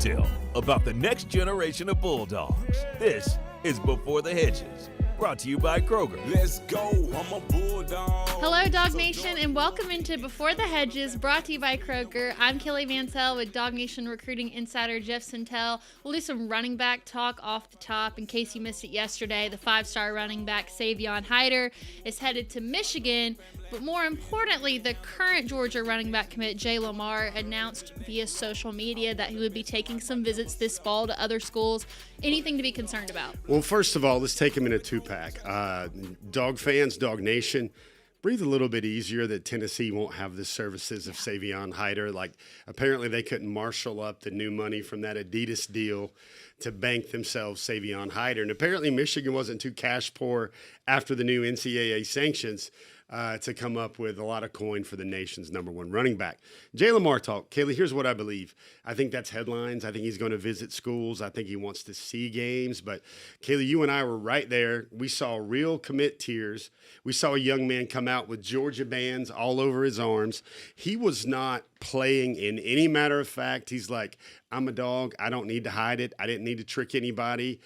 intel about the next generation of Bulldogs. This is Before the Hedges, brought to you by Kroger. Let's go, I'm a Bulldog. Hello, Dawg Nation, and welcome into Before the Hedges, brought to you by Kroger. I'm Kaylee Mansell with Dawg Nation recruiting insider Jeff Sentell. We'll do some running back talk off the top. In case you missed it yesterday, the 5-star running back Savion Hyder is headed to Michigan. But more importantly, the current Georgia running back commit, Jay Lamar, announced via social media that he would be taking some visits this fall to other schools. Anything to be concerned about? Well, first of all, let's take him in a two-pack. Dog fans, Dawg Nation, breathe a little bit easier that Tennessee won't have the services of Savion Hyder. Like, apparently they couldn't marshal up the new money from that Adidas deal to bank themselves Savion Hyder. And apparently Michigan wasn't too cash poor after the new NCAA sanctions to come up with a lot of coin for the nation's number one running back. Jay Lamar talk. Kaylee, here's what I believe. I think that's headlines. I think he's going to visit schools. I think he wants to see games. But, Kaylee, you and I were right there. We saw real commit tears. We saw a young man come out with Georgia bands all over his arms. He was not playing in any matter of fact. He's like, I'm a dog. I don't need to hide it. I didn't need to trick anybody.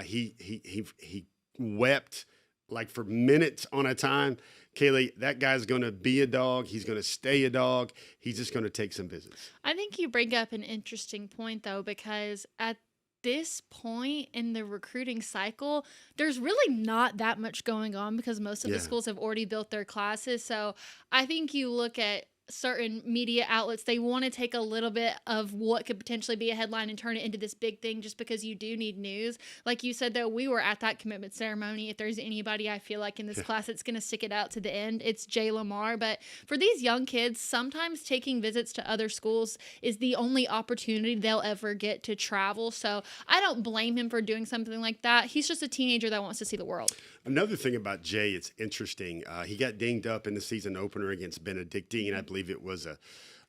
He wept like for minutes on a time. Kaylee, that guy's going to be a dog. He's going to stay a dog. He's just going to take some visits. I think you bring up an interesting point, though, because at this point in the recruiting cycle, there's really not that much going on because most of the schools have already built their classes. So I think you look at certain media outlets, they want to take a little bit of what could potentially be a headline and turn it into this big thing just because you do need news. Like you said, though, we were at that commitment ceremony. If there's anybody I feel like in this class that's going to stick it out to the end, it's Jay Lamar. But for these young kids, sometimes taking visits to other schools is the only opportunity they'll ever get to travel. So I don't blame him for doing something like that. He's just a teenager that wants to see the world. Another thing about Jay, it's interesting. He got dinged up in the season opener against Benedictine. I believe it was a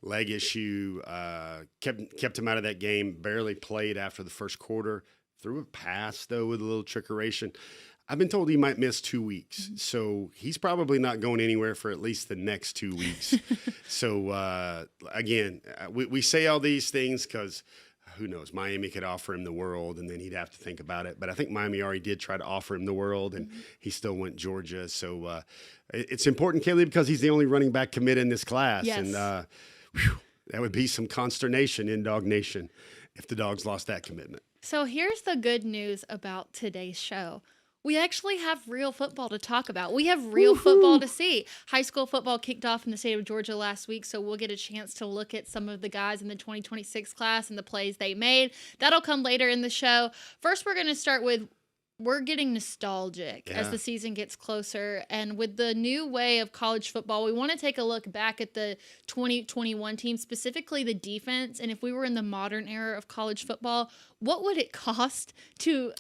leg issue. Kept him out of that game. Barely played after the first quarter. Threw a pass, though, with a little trickeration. I've been told he might miss 2 weeks. So he's probably not going anywhere for at least the next 2 weeks. So, again, we say all these things because – who knows? Miami could offer him the world, and then he'd have to think about it. But I think Miami already did try to offer him the world, and he still went Georgia. So it's important, Kaylee, because he's the only running back commit in this class. Yes. And that would be some consternation in Dawg Nation if the Dogs lost that commitment. So here's the good news about today's show. We actually have real football to talk about. We have real football to see. High school football kicked off in the state of Georgia last week, so we'll get a chance to look at some of the guys in the 2026 class and the plays they made. That'll come later in the show. First, we're going to start with we're getting nostalgic as the season gets closer. And with the new way of college football, we want to take a look back at the 2021 team, specifically the defense. And if we were in the modern era of college football, what would it cost to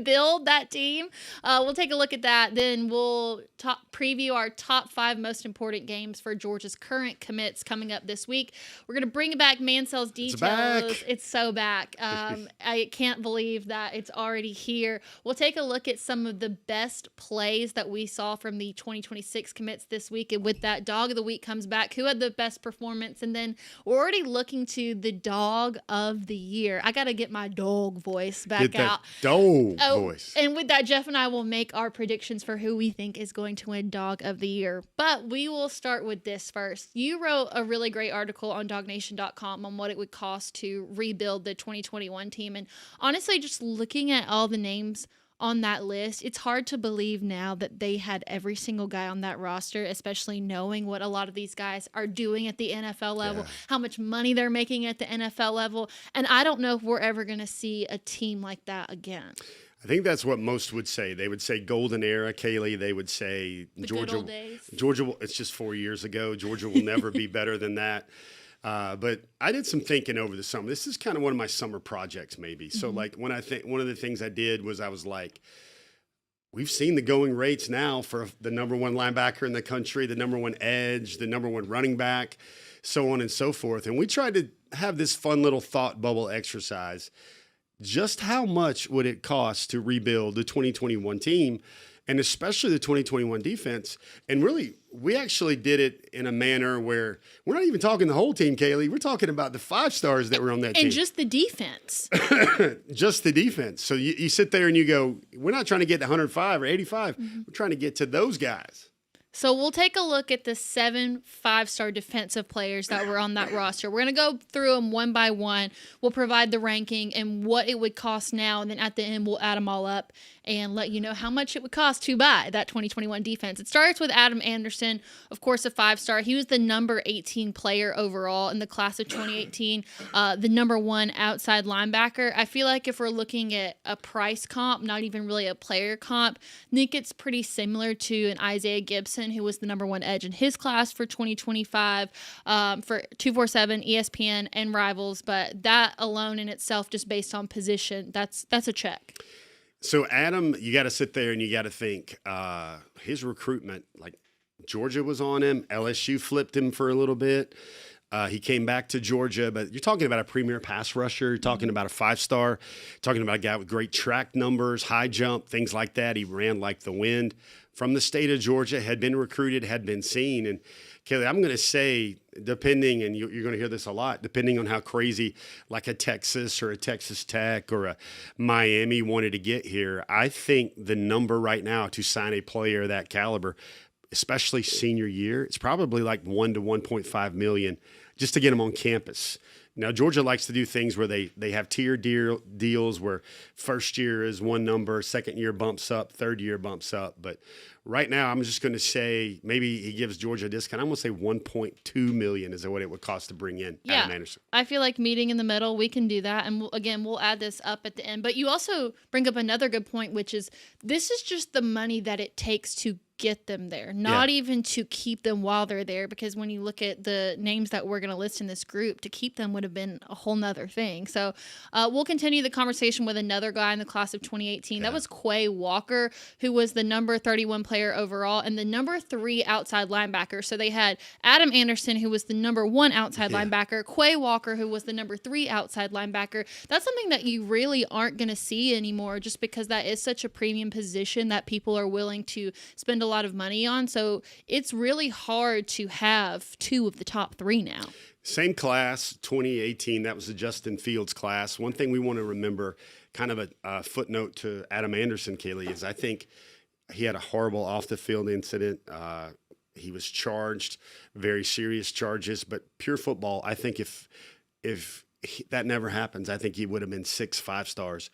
build that team? We'll take a look at that. Then we'll preview our top 5 most important games for Georgia's current commits coming up this week. We're going to bring back Mansell's details. It's so back. I can't believe that it's already here. We'll take a look at some of the best plays that we saw from the 2026 commits this week. And with that, Dog of the Week comes back. Who had the best performance? And then we're already looking to the Dog of the Year. I got to get my dog voice back out. Dog voice. And with that, Jeff and I will make our predictions for who we think is going to win Dog of the Year. But we will start with this first. You wrote a really great article on dognation.com on what it would cost to rebuild the 2021 team. And honestly, just looking at all the names on that list, it's hard to believe now that they had every single guy on that roster, especially knowing what a lot of these guys are doing at the NFL level, how much money they're making at the NFL level. And I don't know if we're ever going to see a team like that again. I think that's what most would say. They would say golden era, Kaylee. They would say Georgia. It's just 4 years ago. Georgia will never be better than that. But I did some thinking over the summer. This is kind of one of my summer projects, maybe. So, like, one of the things I did was I was like, we've seen the going rates now for the number one linebacker in the country, the number one edge, the number one running back, so on and so forth. And we tried to have this fun little thought bubble exercise. Just how much would it cost to rebuild the 2021 team? and especially the 2021 defense. And really, we actually did it in a manner where we're not even talking the whole team, Kaylee. We're talking about the 5 stars that were on that team. And just the defense. Just the defense. So you sit there and you go, we're not trying to get to 105 or 85. We're trying to get to those guys. So we'll take a look at the 7 5-star defensive players that were on that roster. We're going to go through them one by one. We'll provide the ranking and what it would cost now, and then at the end we'll add them all up and let you know how much it would cost to buy that 2021 defense. It starts with Adam Anderson, of course, a 5-star. He was the number 18 player overall in the class of 2018, the number 1 outside linebacker. I feel like if we're looking at a price comp, not even really a player comp, I think it's pretty similar to an Isaiah Gibson, who was the number 1 edge in his class for 2025 for 247, ESPN, and Rivals. But that alone in itself, just based on position, that's a check. So, Adam, you got to sit there and you got to think his recruitment, like Georgia was on him. LSU flipped him for a little bit. He came back to Georgia, but you're talking about a premier pass rusher. You're talking about a 5-star, talking about a guy with great track numbers, high jump, things like that. He ran like the wind from the state of Georgia, had been recruited, had been seen. And Kaylee, I'm going to say, depending, and you're going to hear this a lot, depending on how crazy like a Texas or a Texas Tech or a Miami wanted to get here, I think the number right now to sign a player of that caliber, especially senior year, it's probably like 1 to 1.5 million just to get them on campus. Now, Georgia likes to do things where they have tiered deals where first year is one number, second year bumps up, third year bumps up. But right now, I'm just going to say maybe he gives Georgia a discount. I'm going to say 1.2 million is what it would cost to bring in Adam Anderson. I feel like meeting in the middle, we can do that. And we'll add this up at the end. But you also bring up another good point, which is this is just the money that it takes to get them there, not even to keep them while they're there, because when you look at the names that we're going to list in this group, to keep them would have been a whole nother thing. So we'll continue the conversation with another guy in the class of 2018. That was Quay Walker, who was the number 31 player overall and the number 3 outside linebacker. So they had Adam Anderson, who was the number 1 outside linebacker, Quay Walker, who was the number 3 outside linebacker. That's something that you really aren't going to see anymore, just because that is such a premium position that people are willing to spend a lot of money on. So it's really hard to have 2 of the top 3 now. Same class, 2018. That was the Justin Fields class. One thing we want to remember, kind of a footnote to Adam Anderson, Kaylee, is I think he had a horrible off-the-field incident. He was charged, very serious charges. But pure football, I think if that never happens, I think he would have been 6 first-rounders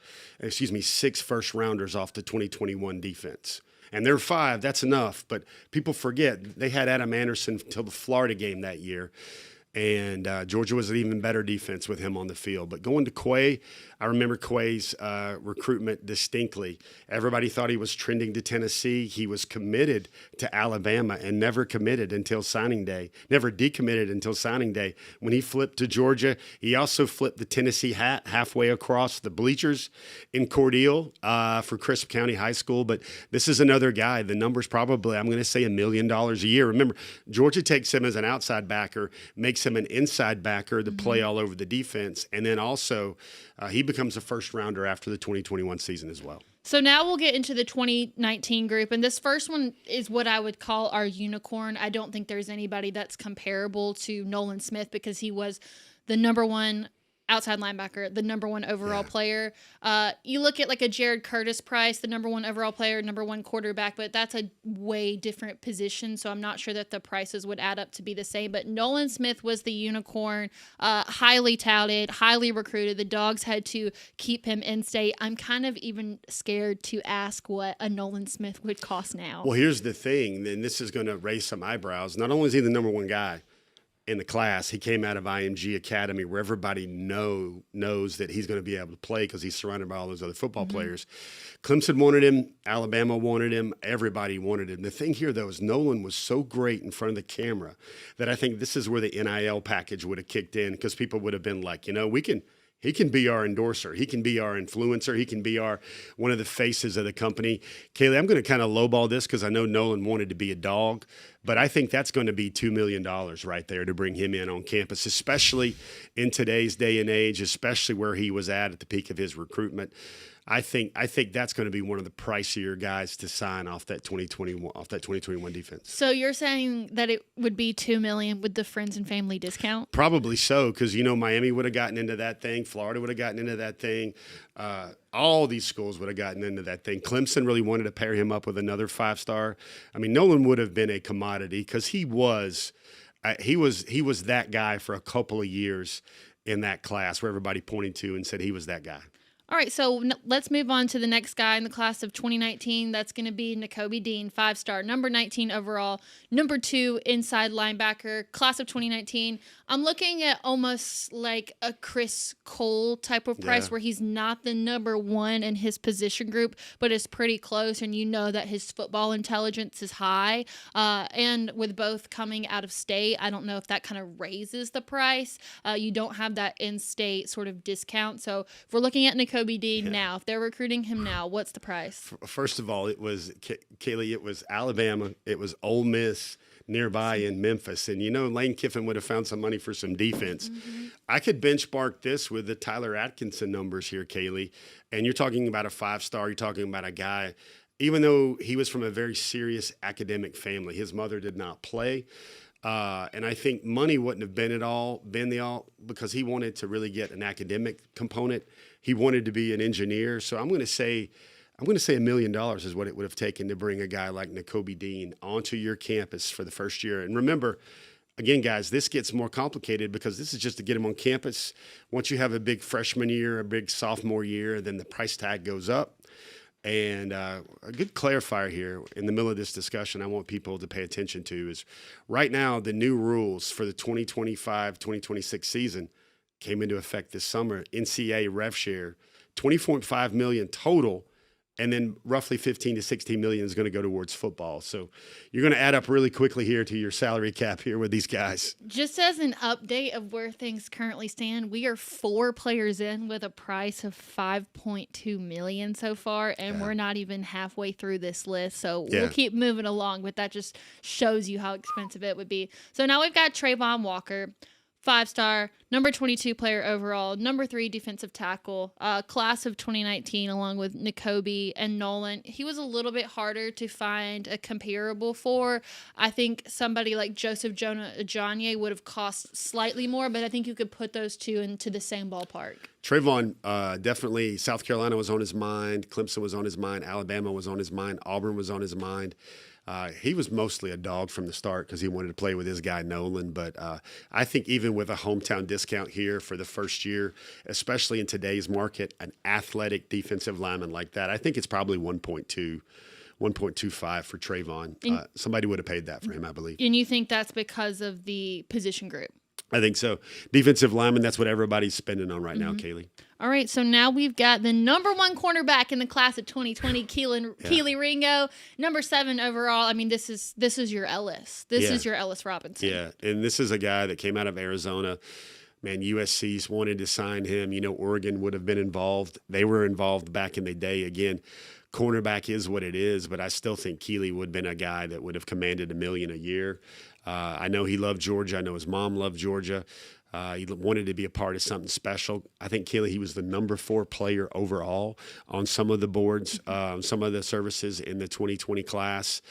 off the 2021 defense. And they're 5, that's enough. But people forget they had Adam Anderson until the Florida game that year. And Georgia was an even better defense with him on the field. But going to Quay, I remember Quay's recruitment distinctly. Everybody thought he was trending to Tennessee. He was committed to Alabama and never committed until signing day, never decommitted until signing day. When he flipped to Georgia, he also flipped the Tennessee hat halfway across the bleachers in Cordele for Crisp County High School. But this is another guy. The number's probably, I'm going to say, $1 million a year. Remember, Georgia takes him as an outside backer, makes him an inside backer to play all over the defense, and then also he becomes a first rounder after the 2021 season as well. So now we'll get into the 2019 group, and this first one is what I would call our unicorn. I don't think there's anybody that's comparable to Nolan Smith, because he was the number 1 outside linebacker, the number 1 overall player. You look at like a Jared Curtis Price, the number 1 overall player, number 1 quarterback, but that's a way different position. So I'm not sure that the prices would add up to be the same. But Nolan Smith was the unicorn, highly touted, highly recruited. The Dogs had to keep him in state. I'm kind of even scared to ask what a Nolan Smith would cost now. Well, here's the thing, and this is going to raise some eyebrows. Not only is he the number 1 guy in the class, he came out of IMG Academy, where everybody knows that he's going to be able to play because he's surrounded by all those other football players. Clemson wanted him. Alabama wanted him. Everybody wanted him. The thing here, though, is Nolan was so great in front of the camera that I think this is where the NIL package would have kicked in, because people would have been like, he can be our endorser. He can be our influencer. He can be one of the faces of the company. Kaylee, I'm going to kind of lowball this because I know Nolan wanted to be a Dawg, but I think that's going to be $2 million right there to bring him in on campus, especially in today's day and age, especially where he was at the peak of his recruitment. I think that's going to be one of the pricier guys to sign off that 2021 defense. So you're saying that it would be $2 million with the friends and family discount? Probably so, because Miami would have gotten into that thing, Florida would have gotten into that thing, all these schools would have gotten into that thing. Clemson really wanted to pair him up with another 5-star. I mean, Nolan would have been a commodity because he was that guy for a couple of years in that class where everybody pointed to and said he was that guy. All right, so let's move on to the next guy in the class of 2019. That's going to be Nakobe Dean, 5-star, number 19 overall, number 2 inside linebacker, class of 2019. I'm looking at almost like a Chris Cole type of price where he's not the number 1 in his position group, but is pretty close, and you know that his football intelligence is high. And with both coming out of state, I don't know if that kind of raises the price. You don't have that in-state sort of discount. So if we're looking at Nakobe Dean now, if they're recruiting him now, what's the price? First of all, it was, Kaylee, it was Alabama, it was Ole Miss, nearby in Memphis. And, Lane Kiffin would have found some money for some defense. Mm-hmm. I could benchmark this with the Tyler Atkinson numbers here, Kaylee. And you're talking about a 5-star. You're talking about a guy, even though he was from a very serious academic family, his mother did not play. And I think money wouldn't have been the all because he wanted to really get an academic component. He wanted to be an engineer. So I'm going to say $1 million is what it would have taken to bring a guy like Nakobe Dean onto your campus for the first year. And remember, again, guys, this gets more complicated because this is just to get him on campus. Once you have a big freshman year, a big sophomore year, then the price tag goes up. And a good clarifier here in the middle of this discussion I want people to pay attention to is right now the new rules for the 2025-2026 season came into effect this summer. NCAA rev share, $20.5 million total, and then roughly 15 to 16 million is going to go towards football. So you're going to add up really quickly here to your salary cap here with these guys. Just as an update of where things currently stand, we are 4 players in with a price of $5.2 million so far, and we're not even halfway through this list. So we'll keep moving along, but that just shows you how expensive it would be. So now we've got Trayvon Walker, 5-star, number 22 player overall, number 3 defensive tackle, class of 2019, along with Nakobe and Nolan. He was a little bit harder to find a comparable for. I think somebody like Joseph Jonah Ajanye would have cost slightly more, but I think you could put those two into the same ballpark. Trayvon, definitely South Carolina was on his mind. Clemson was on his mind. Alabama was on his mind. Auburn was on his mind. He was mostly a dog from the start because he wanted to play with his guy Nolan. But I think even with a hometown discount here for the first year, especially in today's market, an athletic defensive lineman like that, I think it's probably 1.2, 1.25 for Trayvon. Somebody would have paid that for him, I believe. And you think that's because of the position group? I think so. Defensive lineman, that's what everybody's spending on right now, Kaylee. All right, so now we've got the number 1 cornerback in the class of 2020, Kelee Ringo, number 7 overall. I mean, this is your Ellis. This is your Ellis Robinson. Yeah, and this is a guy that came out of Arizona. Man, USC's wanted to sign him. Oregon would have been involved. They were involved back in the day. Again, cornerback is what it is, but I still think Kelee would have been a guy that would have commanded $1 million a year. I know he loved Georgia. I know his mom loved Georgia. He wanted to be a part of something special. I think Kaylee, he was the number 4 player overall on some of the boards, some of the services in the 2020 class.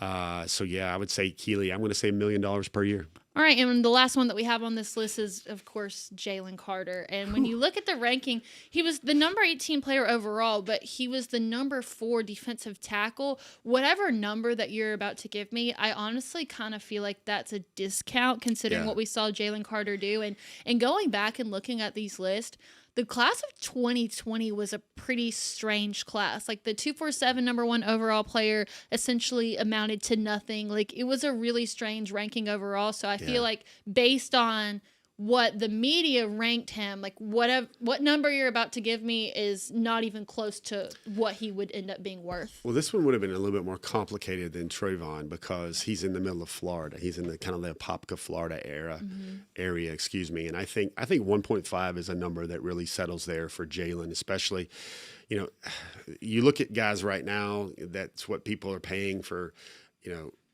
So, I would say Kaylee, I'm going to say $1 million per year. All right, and the last one that we have on this list is, of course, Jalen Carter. And when you look at the ranking, he was the number 18 player overall, but he was the number 4 defensive tackle. Whatever number that you're about to give me, I honestly kind of feel like that's a discount considering what we saw Jalen Carter do. And going back and looking at these lists, the class of 2020 was a pretty strange class. Like the 247 number 1 overall player essentially amounted to nothing. Like it was a really strange ranking overall. So I feel like based on what the media ranked him, like what number you're about to give me is not even close to what he would end up being worth. Well, this one would have been a little bit more complicated than Trayvon because he's in the middle of Florida. He's in the kind of the Apopka, Florida area, excuse me. And I think 1.5 is a number that really settles there for Jalen, especially, you look at guys right now, that's what people are paying for,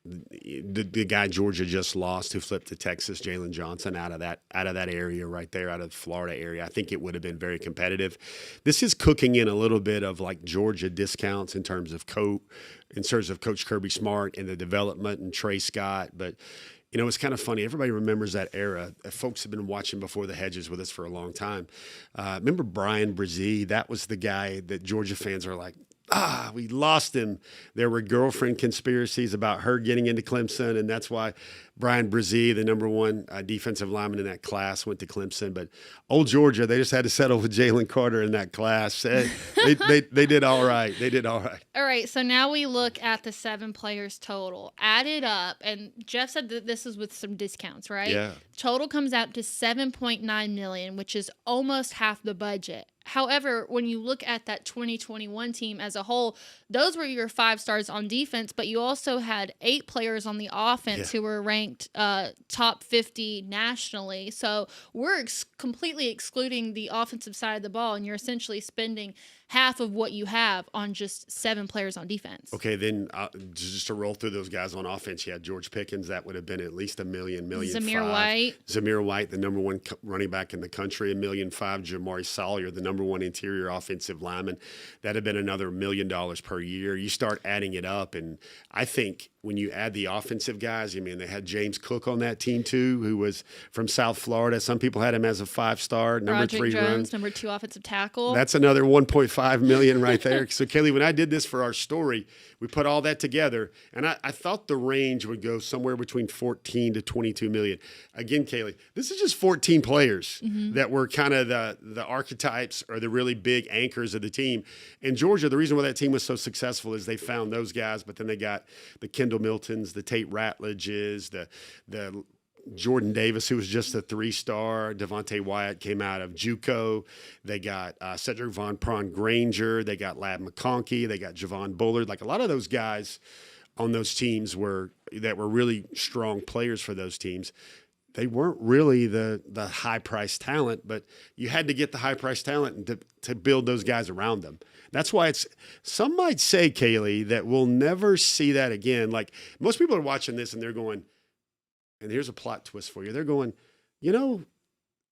the guy Georgia just lost who flipped to Texas, Jalen Johnson, out of that area right there, out of the Florida area, I think it would have been very competitive. This is cooking in a little bit of like Georgia discounts in terms of Coach Kirby Smart and the development and Trey Scott, but. You know, it's kind of funny. Everybody remembers that era. Folks have been watching Before the Hedges with us for a long time. Remember Brian Brzee? That was the guy that Georgia fans are like, we lost him. There were girlfriend conspiracies about her getting into Clemson, and that's why Brian Brzee, the number one defensive lineman in that class, went to Clemson. But old Georgia, they just had to settle with Jalen Carter in that class. They did all right. They did all right. All right, so now we look at the 7 players total. Added up, and Jeff said that this is with some discounts, right? Yeah. Total comes out to $7.9 million, which is almost half the budget. However, when you look at that 2021 team as a whole, those were your 5 stars on defense, but you also had 8 players on the offense who were ranked top 50 nationally. So we're completely excluding the offensive side of the ball, and you're essentially spending half of what you have on just 7 players on defense. Okay, then just to roll through those guys on offense, you had George Pickens. That would have been at least $1 million. Zamir White, the number 1 running back in the country, $1.5 million. Jamari Sawyer, the number 1 interior offensive lineman. That'd have been another $1 million per year. You start adding it up, and I think when you add the offensive guys, I mean, they had James Cook on that team too, who was from South Florida. Some people had him as a 5-star, number 3 Jones, runs. number 2 offensive tackle. That's another $1.5 million right there. So, Kaylee, when I did this for our story, we put all that together, and I thought the range would go somewhere between 14 to 22 million. Again, Kaylee, this is just 14 players that were kind of the archetypes or the really big anchors of the team. And Georgia, the reason why that team was so successful is they found those guys, but then they got the Kendall Miltons, the Tate Ratledges, the Jordan Davis, who was just a 3-star. Devontae Wyatt came out of JUCO. They got Cedric Von Prawn Granger. They got Lab McConkey. They got Javon Bullard. Like a lot of those guys on those teams that were really strong players for those teams. They weren't really the high-priced talent, but you had to get the high-priced talent to build those guys around them. That's why some might say, Kaylee, that we'll never see that again. Like most people are watching this and they're going, and here's a plot twist for you. They're going, that'll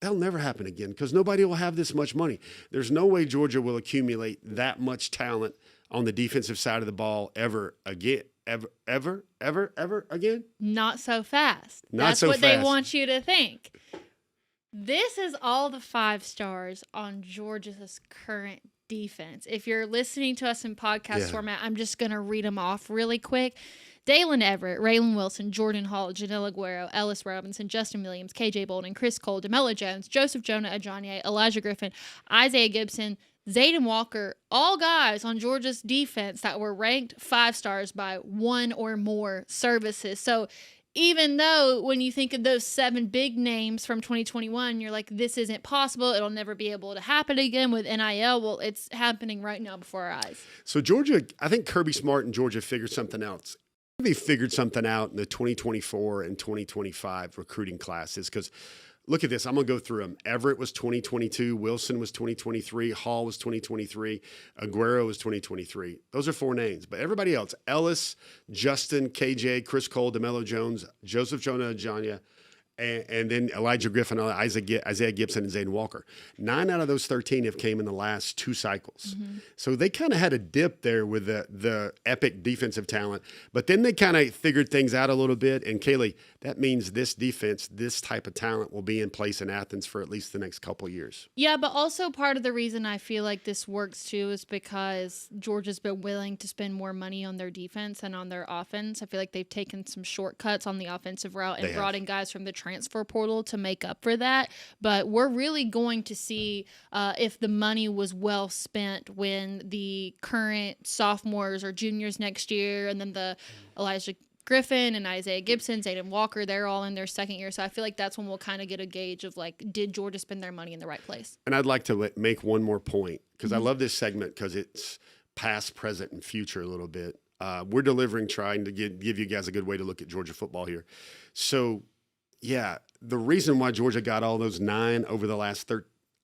never happen again because nobody will have this much money. There's no way Georgia will accumulate that much talent on the defensive side of the ball ever again. Ever again? Not so fast. That's so what fast. They want you to think. This is all the 5 stars on Georgia's current defense. If you're listening to us in podcast format, I'm just going to read them off really quick. Dalen Everett, Raylan Wilson, Jordan Hall, Janelle Aguero, Ellis Robinson, Justin Williams, KJ Bolden, Chris Cole, DeMello Jones, Joseph Jonah Ajanye, Elijah Griffin, Isaiah Gibson, Zayden Walker, all guys on Georgia's defense that were ranked 5 stars by 1 or more services. So even though when you think of those 7 big names from 2021, you're like, this isn't possible. It'll never be able to happen again with NIL. Well, it's happening right now before our eyes. So Georgia, I think Kirby Smart and Georgia figured something else. They figured something out in the 2024 and 2025 recruiting classes because look at this. I'm going to go through them. Everett was 2022. Wilson was 2023. Hall was 2023. Aguero was 2023. Those are 4 names. But everybody else, Ellis, Justin, KJ, Chris Cole, DeMello Jones, Joseph Jonah Ajanya, and then Elijah Griffin, Isaiah Gibson, and Zayden Walker. 9 out of those 13 have came in the last 2 cycles. Mm-hmm. So they kind of had a dip there with the epic defensive talent. But then they kind of figured things out a little bit. And Kaylee, that means this defense, this type of talent will be in place in Athens for at least the next couple of years. Yeah, but also part of the reason I feel like this works too is because Georgia's been willing to spend more money on their defense and on their offense. I feel like they've taken some shortcuts on the offensive route and brought in guys from the transfer portal to make up for that. But we're really going to see if the money was well spent when the current sophomores or juniors next year, and then the Elijah Griffin and Isaiah Gibson, Zayden Walker, they're all in their second year. So I feel like that's when we'll kind of get a gauge of like, did Georgia spend their money in the right place? And I'd like to make one more point because I love this segment because it's past, present, and future a little bit. We're trying to give you guys a good way to look at Georgia football here. So, yeah, the reason why Georgia got all those 9 over the last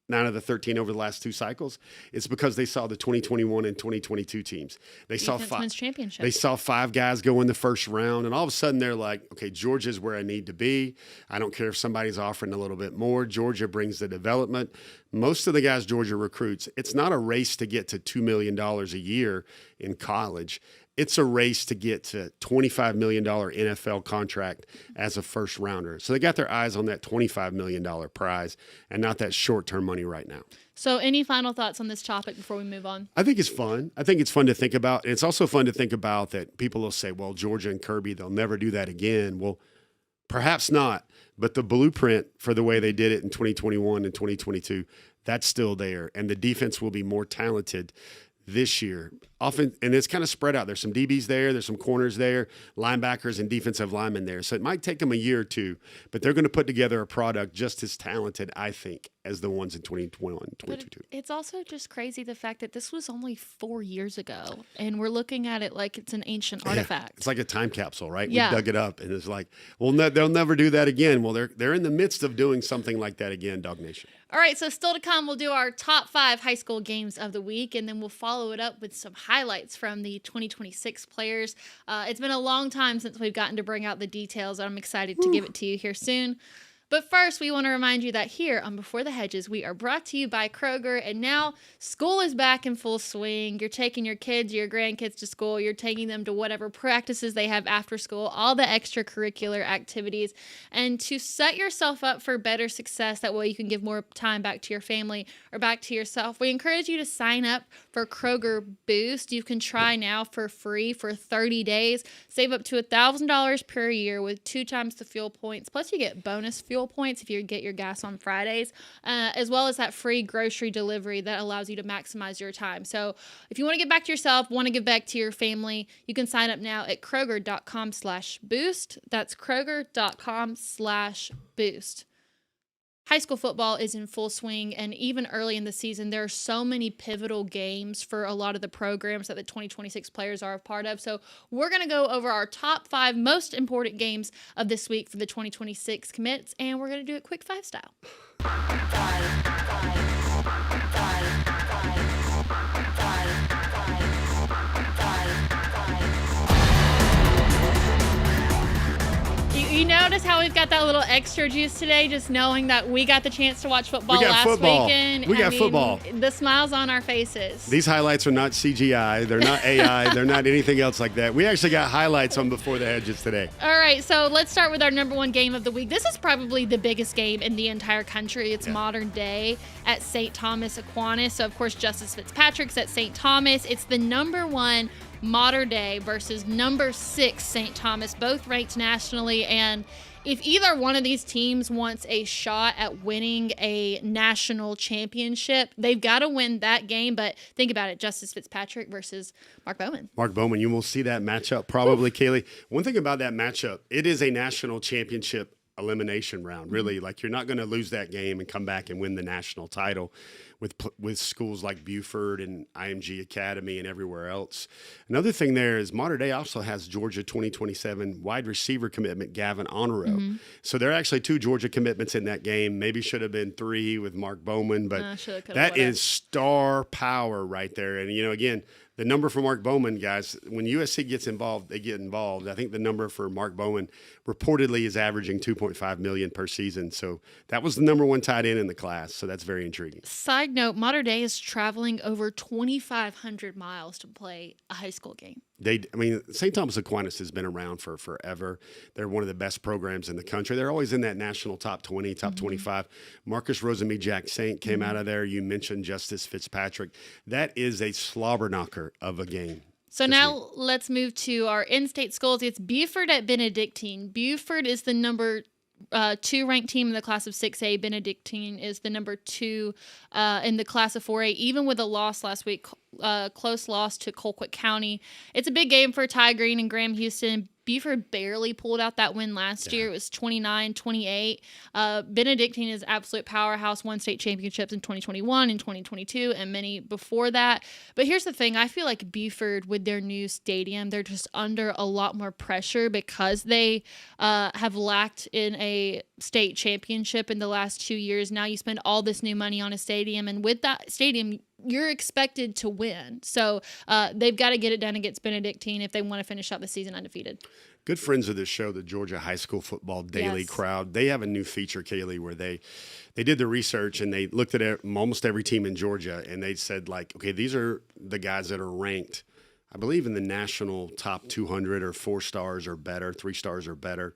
9 of the 13 over the last 2 cycles, it's because they saw the 2021 and 2022 teams. They saw Defense championship. They saw 5 guys go in the first round, and all of a sudden they're like, okay, Georgia's where I need to be. I don't care if somebody's offering a little bit more. Georgia brings the development. Most of the guys Georgia recruits, it's not a race to get to $2 million a year in college. It's a race to get to $25 million NFL contract as a first rounder. So they got their eyes on that $25 million prize and not that short-term money right now. So any final thoughts on this topic before we move on? I think it's fun. I think it's fun to think about. It's also fun to think about that people will say, well, Georgia and Kirby, they'll never do that again. Well, perhaps not, but the blueprint for the way they did it in 2021 and 2022, that's still there. And the defense will be more talented this year. Often, and it's kind of spread out. There's some DBs there, there's some corners there, linebackers and defensive linemen there. So it might take them a year or two, but they're going to put together a product just as talented, I think, as the ones in 2021, 2022. It's also just crazy the fact that this was only 4 years ago, and we're looking at it like it's an ancient artifact. It's like a time capsule, right? Yeah. We dug it up, and it's like, well, they'll never do that again. Well, they're in the midst of doing something like that again, Dawg Nation. All right, so still to come, we'll do our top 5 high school games of the week, and then we'll follow it up with some highlights from the 2026 players. It's been a long time since we've gotten to bring out the details, and I'm excited to give it to you here soon. But first, we want to remind you that here on Before the Hedges, we are brought to you by Kroger, and now school is back in full swing. You're taking your kids, your grandkids to school. You're taking them to whatever practices they have after school, all the extracurricular activities. And to set yourself up for better success, that way you can give more time back to your family or back to yourself, we encourage you to sign up for Kroger Boost. You can try now for free for 30 days. Save up to $1,000 per year with 2 times the fuel points. Plus, you get bonus fuel points if you get your gas on Fridays, as well as that free grocery delivery that allows you to maximize your time. So if you want to give back to yourself, want to give back to your family, you can sign up now at Kroger.com/boost. That's Kroger.com/boost. High school football is in full swing, and even early in the season, there are so many pivotal games for a lot of the programs that the 2026 players are a part of. So we're going to go over our top 5 most important games of this week for the 2026 commits, and we're going to do it quick 5 style. You notice how we've got that little extra juice today, just knowing that we got the chance to watch football last weekend. We got football. The smiles on our faces. These highlights are not CGI. They're not AI. They're not anything else like that. We actually got highlights on Before the Hedges today. All right, so let's start with our number 1 game of the week. This is probably the biggest game in the entire country. It's modern day at St. Thomas Aquinas. So, of course, Justice Fitzpatrick's at St. Thomas. It's the number 1 Modern Day versus number 6 St. Thomas, both ranked nationally. And if either one of these teams wants a shot at winning a national championship, they've got to win that game. But think about it, Justice Fitzpatrick versus Mark Bowman. Mark Bowman, you will see that matchup probably, Kaylee. One thing about that matchup, it is a national championship elimination round, really. Like, you're not going to lose that game and come back and win the national title with schools like Buford and IMG Academy and everywhere else. Another thing there is Modern Day also has Georgia 2027 wide receiver commitment Gavin Honoraux. So there are actually 2 Georgia commitments in that game. Maybe should have been 3 with Mark Bowman, but that is star power right there. And, again, the number for Mark Bowman, guys, when USC gets involved, they get involved. I think the number for Mark Bowman reportedly is averaging $2.5 million per season. So that was the number 1 tight end in the class. So that's very intriguing. Side note, Modern Day is traveling over 2,500 miles to play a high school game. St. Thomas Aquinas has been around for forever. They're one of the best programs in the country. They're always in that national top 20, top 25. Marcus Rosamie Jack Saint came out of there. You mentioned Justice Fitzpatrick. That is a slobber knocker of a game. So now let's move to our in-state schools. It's Buford at Benedictine. Buford is the number 2 ranked team in the class of 6A. Benedictine is the number 2 in the class of 4A, even with a loss last week, close loss to Colquitt County. It's a big game for Ty Green and Graham Houston. Buford barely pulled out that win last year. It was 29-28. Benedictine is absolute powerhouse, won state championships in 2021 and 2022 and many before that. But here's the thing. I feel like Buford, with their new stadium, they're just under a lot more pressure because they have lacked in a state championship in the last 2 years. Now you spend all this new money on a stadium, and with that stadium, you're expected to win. So they've got to get it done against Benedictine if they want to finish out the season undefeated. Good friends of this show, the Georgia High School Football Daily Crowd. They have a new feature, Kaylee, where they did the research and they looked at almost every team in Georgia, and they said, like, okay, these are the guys that are ranked, I believe, in the national top 200 or 4 stars or better, 3 stars or better,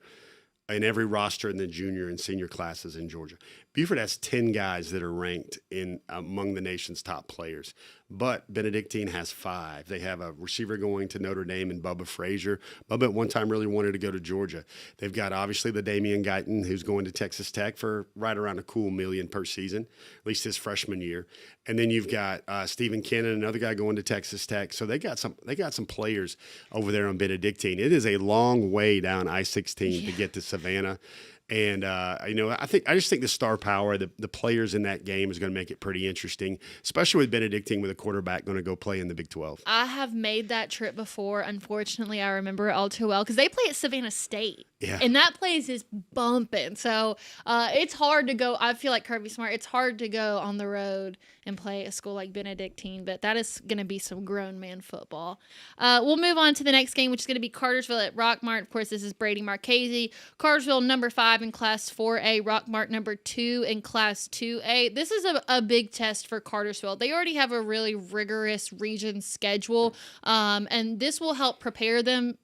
in every roster in the junior and senior classes in Georgia. Buford has 10 guys that are ranked in among the nation's top players, but Benedictine has 5. They have a receiver going to Notre Dame and Bubba Frazier. Bubba at one time really wanted to go to Georgia. They've got obviously the Damian Guyton, who's going to Texas Tech for right around a cool $1 million per season, at least his freshman year. And then you've got Stephen Kennan, another guy going to Texas Tech. So they got some players over there on Benedictine. It is a long way down I-16 to get to Savannah. And, I just think the star power, the players in that game is going to make it pretty interesting, especially with Benedictine with a quarterback going to go play in the Big 12. I have made that trip before. Unfortunately, I remember it all too well because they play at Savannah State. Yeah. And that place is bumping. So it's hard to go. I feel like Kirby Smart, it's hard to go on the road and play a school like Benedictine, but that is going to be some grown man football. We'll move on to the next game, which is going to be Cartersville at Rockmart. Of course, this is Brady Marchese. Cartersville, number 5 in Class 4A. Rockmart, number 2 in Class 2A. This is a big test for Cartersville. They already have a really rigorous region schedule, and this will help prepare them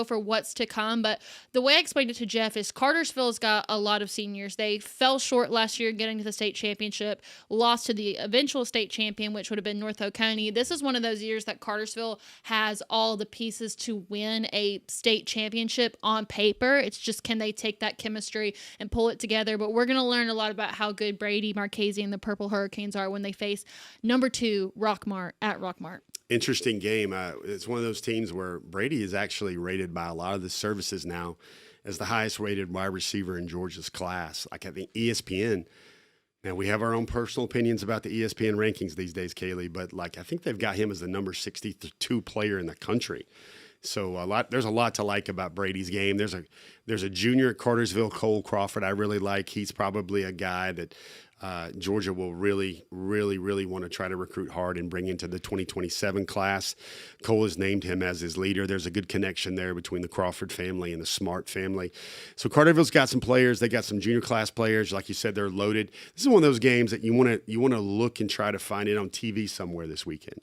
for what's to come. But the way I explained it to Jeff is Cartersville's got a lot of seniors. They fell short last year getting to the state championship, lost to the eventual state champion, which would have been North Oconee. This is one of those years that Cartersville has all the pieces to win a state championship on paper. It's just, can they take that chemistry and pull it together? But we're going to learn a lot about how good Brady Marchese and the Purple Hurricanes are when they face number 2 Rockmart at Rockmart. Interesting game. It's one of those teams where Brady is actually rated by a lot of the services now as the highest rated wide receiver in Georgia's class. Like, I think ESPN, now we have our own personal opinions about the ESPN rankings these days, Kaylee, but I think they've got him as the number 62 player in the country. So there's a lot to like about Brady's game. There's a junior at Cartersville, Cole Crawford, I really like. He's probably a guy that Georgia will really, really, really want to try to recruit hard and bring into the 2027 class. Cole has named him as his leader. There's a good connection there between the Crawford family and the Smart family. So Carterville's got some players. They got some junior class players. Like you said, they're loaded. This is one of those games that you want to look and try to find it on TV somewhere this weekend.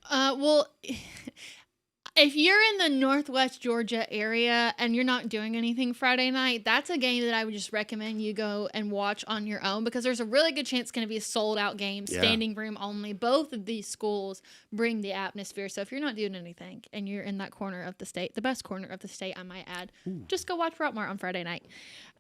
If you're in the Northwest Georgia area and you're not doing anything Friday night, that's a game that I would just recommend you go and watch on your own, because there's a really good chance it's going to be a sold-out game, standing room only. Both of these schools bring the atmosphere. So if you're not doing anything and you're in that corner of the state, the best corner of the state, I might add, just go watch Rockmart on Friday night.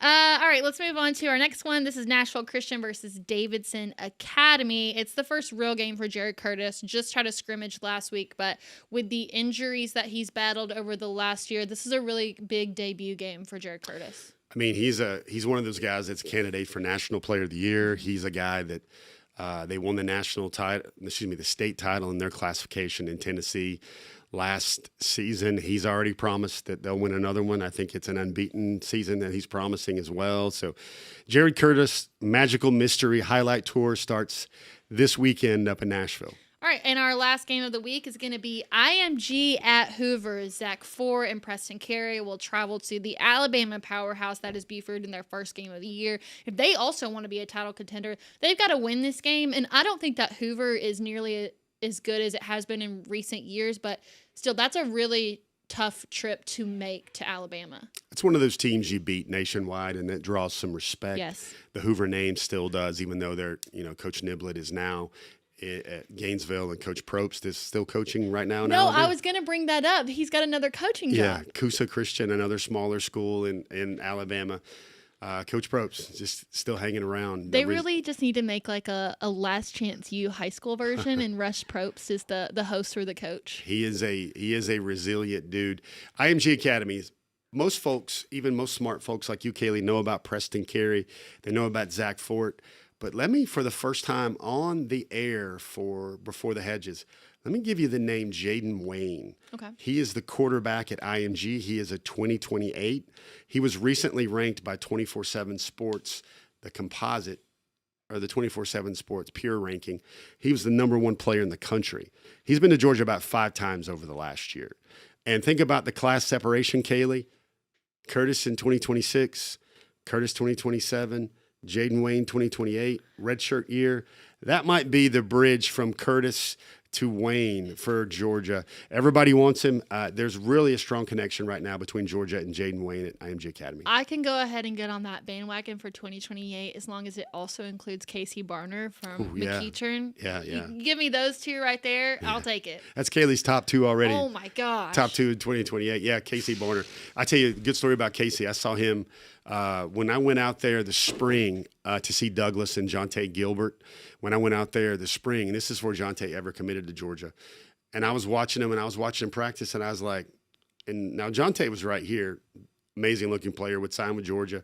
All right, let's move on to our next one. This is Nashville Christian versus Davidson Academy. It's the first real game for Jared Curtis. Just tried a scrimmage last week, but with the injuries that he's battled over the last year, this is a really big debut game for Jared Curtis. I mean, he's one of those guys that's a candidate for National Player of the Year. He's a guy that they won the state title in their classification in Tennessee last season. He's already promised that they'll win another one. I think it's an unbeaten season that he's promising as well. So Jared Curtis Magical Mystery Highlight Tour starts this weekend up in Nashville. All right, and our last game of the week is going to be IMG at Hoover. Zach Ford and Preston Carey will travel to the Alabama powerhouse that is Buford in their first game of the year. If they also want to be a title contender, they've got to win this game. And I don't think that Hoover is nearly as good as it has been in recent years, but still, that's a really tough trip to make to Alabama. It's one of those teams you beat nationwide, and that draws some respect. Yes. The Hoover name still does, even though Coach Niblett is now at Gainesville, and Coach Probst is still coaching right now. No, I was going to bring that up. He's got another coaching job. Yeah, Coosa Christian, another smaller school in Alabama. Coach Probst just still hanging around. They really just need to make like a Last Chance U high school version, and Rush Probst is the host or the coach. He is a resilient dude. IMG Academy is most folks, even most smart folks like you, Kaylee, know about Preston Carey. They know about Zach Fort. But let me, for the first time on the air for Before the Hedges, let me give you the name Jaden Wayne. Okay. He is the quarterback at IMG. He is a 2028. He was recently ranked by 24/7 Sports, the composite, or the 24/7 Sports pure ranking. He was the number 1 player in the country. He's been to Georgia about 5 times over the last year. And think about the class separation, Kaylee. Curtis in 2026, Curtis 2027, Jaden Wayne 2028, redshirt year. That might be the bridge from Curtis to Wayne for Georgia. Everybody wants him. There's really a strong connection right now between Georgia and Jaden Wayne at IMG Academy. I can go ahead and get on that bandwagon for 2028 as long as it also includes Casey Barner from McEachern. Yeah. You give me those 2 right there, I'll take it. That's Kaylee's top 2 already. Oh, my gosh. Top 2 in 2028. Yeah, Casey Barner. I tell you a good story about Casey. I saw him when I went out there this spring to see Douglas and Jonte Gilbert. When I went out there this spring, and this is before Jonte ever committed to Georgia. And I was watching him, and I was watching him practice, and I was like, and now Jonte was right here. Amazing looking player, would sign with Georgia.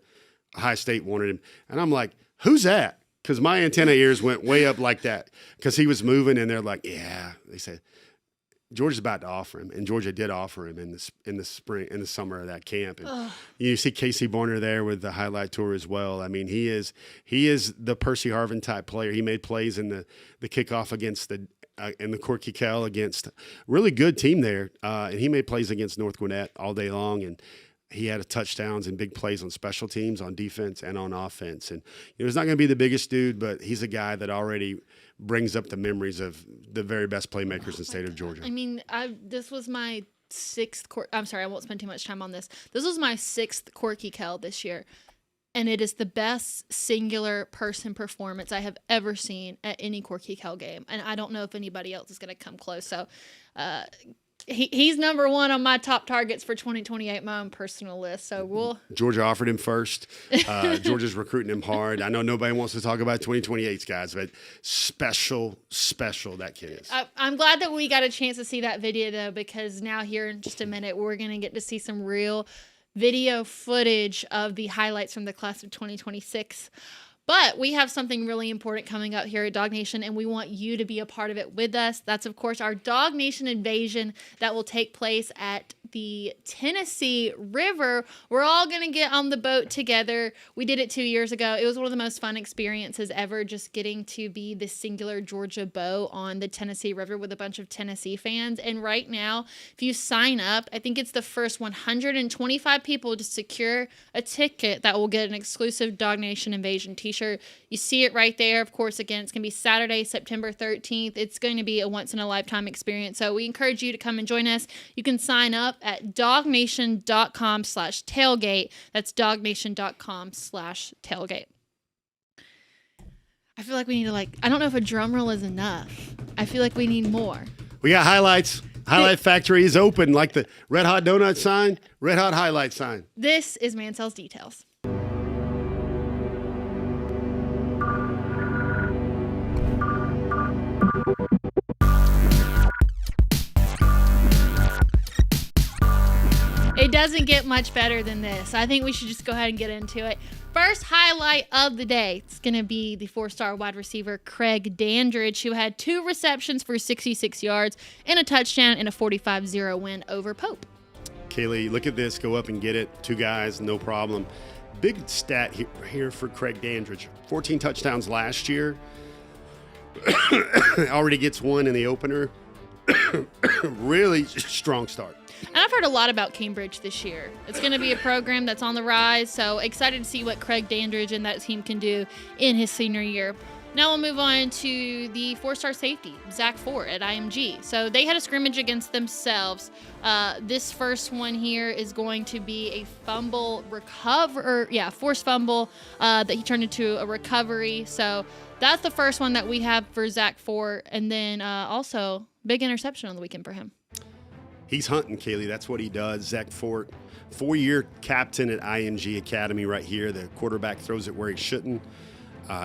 Ohio State wanted him. And I'm like, who's that? Because my antenna ears went way up like that because he was moving, and they're like, yeah. They said, Georgia's about to offer him, and Georgia did offer him in the spring, in the summer of that camp. And you see Casey Barner there with the highlight tour as well. I mean, he is the Percy Harvin type player. He made plays in the kickoff against in the Corky Kell against a really good team there, and he made plays against North Gwinnett all day long. And he had touchdowns and big plays on special teams, on defense, and on offense. And he's not going to be the biggest dude, but he's a guy that already brings up the memories of the very best playmakers in the state of Georgia. I mean, this was my 6th I'm sorry, I won't spend too much time on this. This was my 6th Corky Kell this year, and it is the best singular person performance I have ever seen at any Corky Kell game, and I don't know if anybody else is going to come close. So he's number 1 on my top targets for 2028, my own personal list. So Georgia offered him first. Georgia's recruiting him hard. I know nobody wants to talk about 2028's guys, but special that kid is. I'm glad that we got a chance to see that video, though, because now here in just a minute, we're going to get to see some real video footage of the highlights from the class of 2026. But we have something really important coming up here at Dawg Nation, and we want you to be a part of it with us. That's, of course, our Dawg Nation invasion that will take place at the Tennessee River. We're all going to get on the boat together. We did it 2 years ago. It was one of the most fun experiences ever, just getting to be the singular Georgia boat on the Tennessee River with a bunch of Tennessee fans. And right now, if you sign up, I think it's the first 125 people to secure a ticket that will get an exclusive Dawg Nation invasion t-shirt. You see it right there. Of course, again, it's going to be Saturday, September 13th. It's going to be a once-in-a-lifetime experience. So we encourage you to come and join us. You can sign up at dawgnation.com/tailgate. That's dawgnation.com/tailgate. I feel like we need to, I don't know if a drum roll is enough. I feel like we need more. We got highlights. Highlight Factory is open, like the Red Hot Donut sign, Red Hot Highlight sign. This is Mansell's Details. It doesn't get much better than this. I think we should just go ahead and get into it. First highlight of the day, it's going to be the 4-star wide receiver Craig Dandridge, who had 2 receptions for 66 yards and a touchdown in a 45-0 win over Pope. Kaylee, look at this. Go up and get it. 2 guys, no problem. Big stat here for Craig Dandridge. 14 touchdowns last year. Already gets 1 in the opener. Really strong start. And I've heard a lot about Cambridge this year. It's going to be a program that's on the rise, so excited to see what Craig Dandridge and that team can do in his senior year. Now we'll move on to the 4-star safety, Zach Fort at IMG. So they had a scrimmage against themselves. This first one here is going to be a forced fumble that he turned into a recovery. So that's the first one that we have for Zach Fort. And then also big interception on the weekend for him. He's hunting, Kaylee. That's what he does. Zach Fort, 4-year captain at IMG Academy right here. The quarterback throws it where he shouldn't.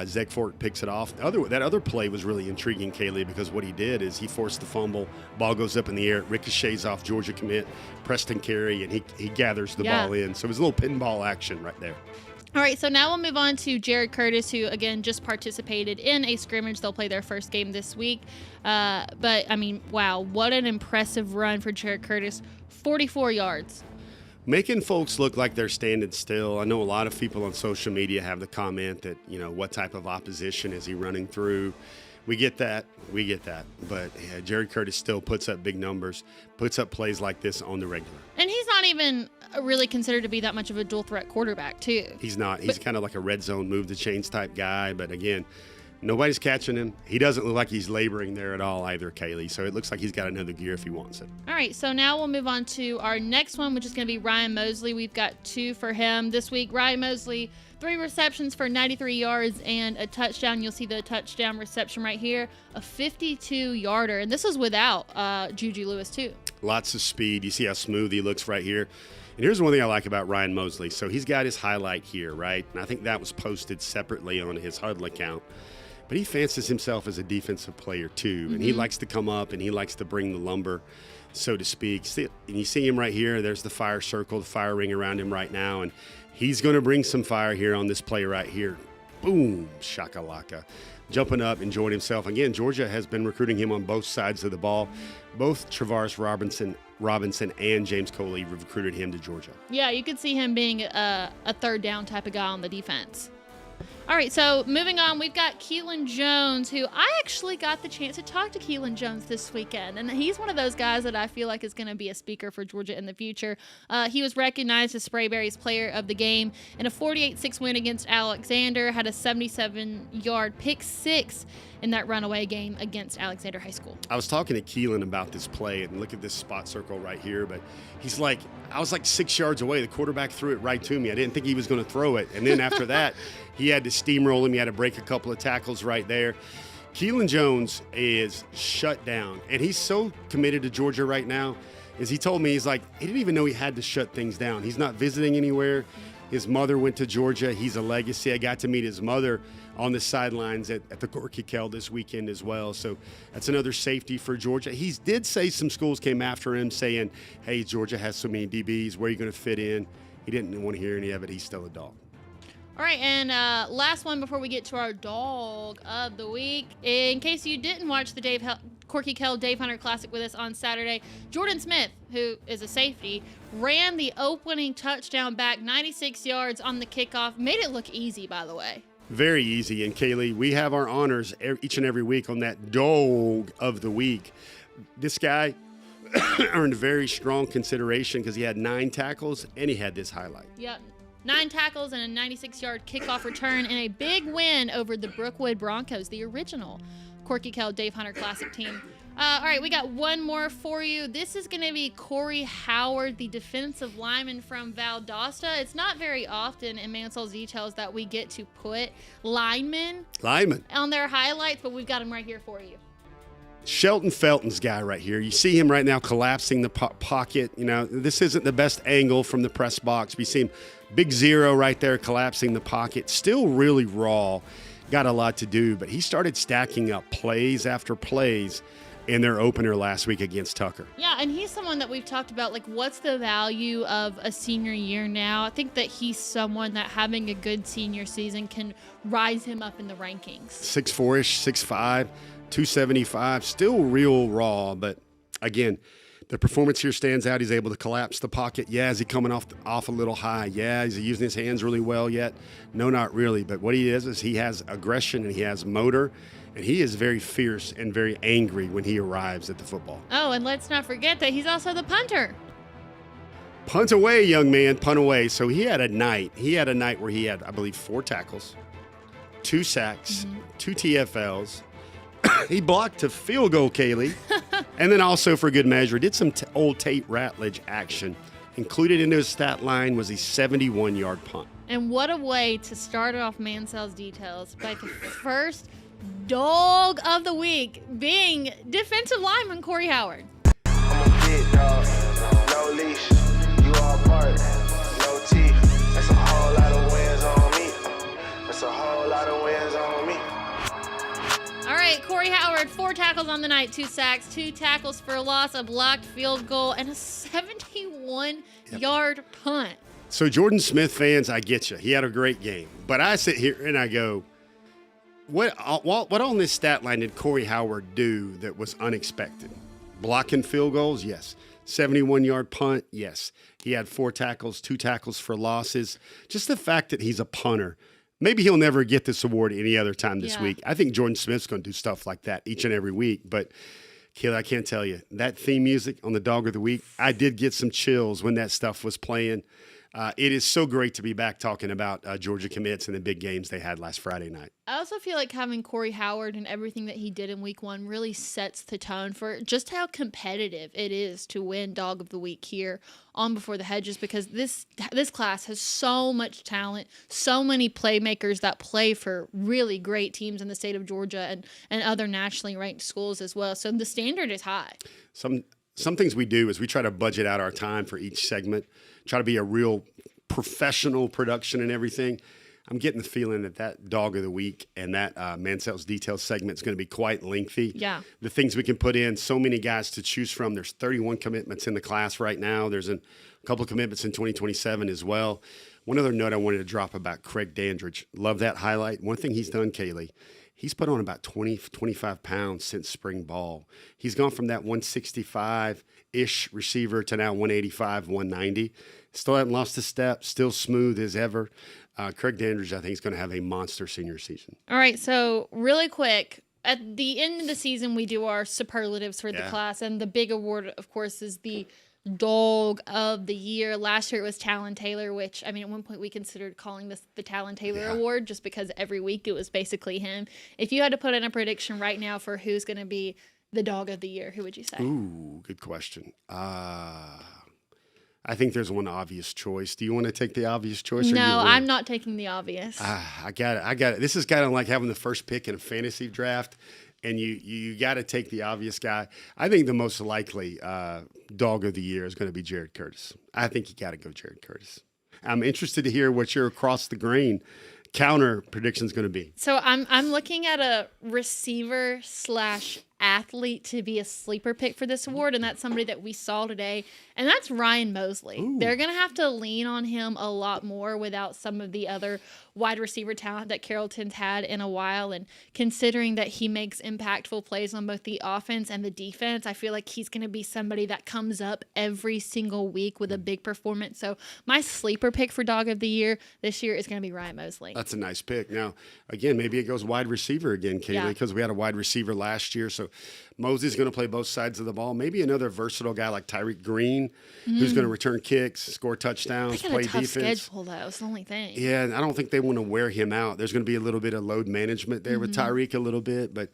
Zeg Fork picks it off. That other play was really intriguing, Kaylee, because what he did is he forced the fumble. Ball goes up in the air, ricochets off Georgia commit, Preston Carey, and he gathers the ball in. So it was a little pinball action right there. All right, so now we'll move on to Jared Curtis, who, again, just participated in a scrimmage. They'll play their first game this week. But, I mean, wow, what an impressive run for Jared Curtis. 44 yards. Making folks look like they're standing still. I know a lot of people on social media have the comment that, what type of opposition is he running through? We get that. But Jared Curtis still puts up big numbers, puts up plays like this on the regular. And he's not even really considered to be that much of a dual threat quarterback, too. He's not. He's kind of like a red zone, move the chains type guy. But again, nobody's catching him. He doesn't look like he's laboring there at all either, Kaylee. So it looks like he's got another gear if he wants it. All right, so now we'll move on to our next one, which is going to be Ryan Mosley. We've got 2 for him this week. Ryan Mosley, 3 receptions for 93 yards and a touchdown. You'll see the touchdown reception right here, a 52-yarder. And this was without Juju Lewis, too. Lots of speed. You see how smooth he looks right here. And here's one thing I like about Ryan Mosley. So he's got his highlight here, right? And I think that was posted separately on his Huddle account. But he fancies himself as a defensive player, too. And he likes to come up and he likes to bring the lumber, so to speak. And you see him right here. There's the fire circle, the fire ring around him right now. And he's going to bring some fire here on this play right here. Boom, shakalaka. Jumping up, enjoying himself. Again, Georgia has been recruiting him on both sides of the ball. Both Travaris Robinson and James Coley recruited him to Georgia. Yeah, you could see him being a third down type of guy on the defense. All right, so moving on, we've got Keelan Jones, who I actually got the chance to talk to Keelan Jones this weekend. And he's one of those guys that I feel like is going to be a speaker for Georgia in the future. He was recognized as Sprayberry's player of the game in a 48-6 win against Alexander, had a 77-yard pick six in that runaway game against Alexander High School. I was talking to Keelan about this play, and look at this spot circle right here, but he's like, I was like 6 yards away. The quarterback threw it right to me. I didn't think he was going to throw it. And then after that, he had to steamroll him. He had to break a couple of tackles right there. Keelan Jones is shut down, and he's so committed to Georgia right now. As he told me, he's like, he didn't even know he had to shut things down. He's not visiting anywhere. His mother went to Georgia. He's a legacy. I got to meet his mother on the sidelines at the Corky Kell this weekend as well. So that's another safety for Georgia. He did say some schools came after him saying, hey, Georgia has so many DBs. Where are you going to fit in? He didn't want to hear any of it. He's still a dog. All right, and last one before we get to our dog of the week. In case you didn't watch the Corky Kell Dave Hunter Classic with us on Saturday, Jordan Smith, who is a safety, ran the opening touchdown back 96 yards on the kickoff. Made it look easy, by the way. Very easy. And Kaylee, we have our honors each and every week on that Dawg of the week. This guy earned very strong consideration because he had 9 tackles and he had this highlight. Yep. 9 tackles and a 96-yard kickoff return in a big win over the Brookwood Broncos, the original Corky Kell Dave Hunter Classic team. All right, we got one more for you. This is going to be Corey Howard, the defensive lineman from Valdosta. It's not very often in Mansell's details that we get to put linemen on their highlights, but we've got them right here for you. Shelton Felton's guy right here. You see him right now collapsing the pocket. You know, this isn't the best angle from the press box. We see him big zero right there collapsing the pocket. Still really raw. Got a lot to do, but he started stacking up plays after plays in their opener last week against Tucker. Yeah, and he's someone that we've talked about, like, what's the value of a senior year now? I think that he's someone that having a good senior season can rise him up in the rankings. 6'4"-ish, 6'5", 275, still real raw, but again, the performance here stands out. He's able to collapse the pocket. Yeah, is he coming off a little high? Yeah, is he using his hands really well yet? No, not really, but what he is he has aggression and he has motor. And he is very fierce and very angry when he arrives at the football. Oh, and let's not forget that he's also the punter. Punt away, young man, punt away. So he had a night. Where he had, I believe, 4 tackles, 2 sacks, 2 TFLs. He blocked a field goal, Kaylee. And then also, for good measure, did some old Tate Ratledge action. Included into his stat line was a 71-yard punt. And what a way to start off Mansell's details by the first dog of the week being defensive lineman Corey Howard. I'm a big dog, no leash, you all part, no teeth. That's a whole lot of wins on me. That's a whole lot of wins 4 tackles on the night, 2 sacks, 2 tackles for a loss, a blocked field goal, and a 71-yard punt. So Jordan Smith fans, I get you. He had a great game. But I sit here and I go, what on this stat line did Corey Howard do that was unexpected? Blocking field goals? Yes. 71-yard punt? Yes. He had 4 tackles, 2 tackles for losses. Just the fact that he's a punter. Maybe he'll never get this award any other time this week. I think Jordan Smith's going to do stuff like that each and every week. But, Kaylee, I can't tell you. That theme music on the Dog of the Week, I did get some chills when that stuff was playing. It is so great to be back talking about Georgia commits and the big games they had last Friday night. I also feel like having Corey Howard and everything that he did in week 1 really sets the tone for just how competitive it is to win Dog of the Week here on Before the Hedges, because this class has so much talent, so many playmakers that play for really great teams in the state of Georgia and other nationally ranked schools as well. So the standard is high. Some things we do is we try to budget out our time for each segment, try to be a real professional production and everything. I'm getting the feeling that Dog of the Week and that Mansell's Details segment is going to be quite lengthy. Yeah. The things we can put in, so many guys to choose from. There's 31 commitments in the class right now. There's a couple of commitments in 2027 as well. One other note I wanted to drop about Craig Dandridge. Love that highlight. One thing he's done, Kaylee, he's put on about 25 pounds since spring ball. He's gone from that 165-ish receiver to now 185, 190. Still hasn't lost a step, still smooth as ever. Craig Dandridge, I think, is going to have a monster senior season. All right, so really quick, at the end of the season, we do our superlatives for the class, and the big award, of course, is the Dog of the Year. Last year it was Talon Taylor, which, I mean, at one point we considered calling this the Talon Taylor Award just because every week it was basically him. If you had to put in a prediction right now for who's going to be the Dog of the Year, who would you say? Ooh, good question. I think there's one obvious choice. Do you want to take the obvious choice? No, I'm not taking the obvious. I got it. This is kind of like having the first pick in a fantasy draft, and you got to take the obvious guy. I think the most likely Dog of the Year is going to be Jared Curtis. I think you got to go Jared Curtis. I'm interested to hear what your across the grain counter prediction is going to be. So I'm looking at a receiver / athlete to be a sleeper pick for this award, and that's somebody that we saw today, and that's Ryan Mosley. Ooh. They're going to have to lean on him a lot more without some of the other wide receiver talent that Carrollton's had in a while, and considering that he makes impactful plays on both the offense and the defense, I feel like he's going to be somebody that comes up every single week with a big performance. So my sleeper pick for Dog of the Year this year is going to be Ryan Mosley. That's a nice pick. Now, again, maybe it goes wide receiver again, Kaylee, because we had a wide receiver last year, so Mosley's going to play both sides of the ball. Maybe another versatile guy like Tyreek Green, who's going to return kicks, score touchdowns, play defense. They got a tough schedule, though. That's the only thing. Yeah, and I don't think they want to wear him out. There's going to be a little bit of load management there with Tyreek a little bit, but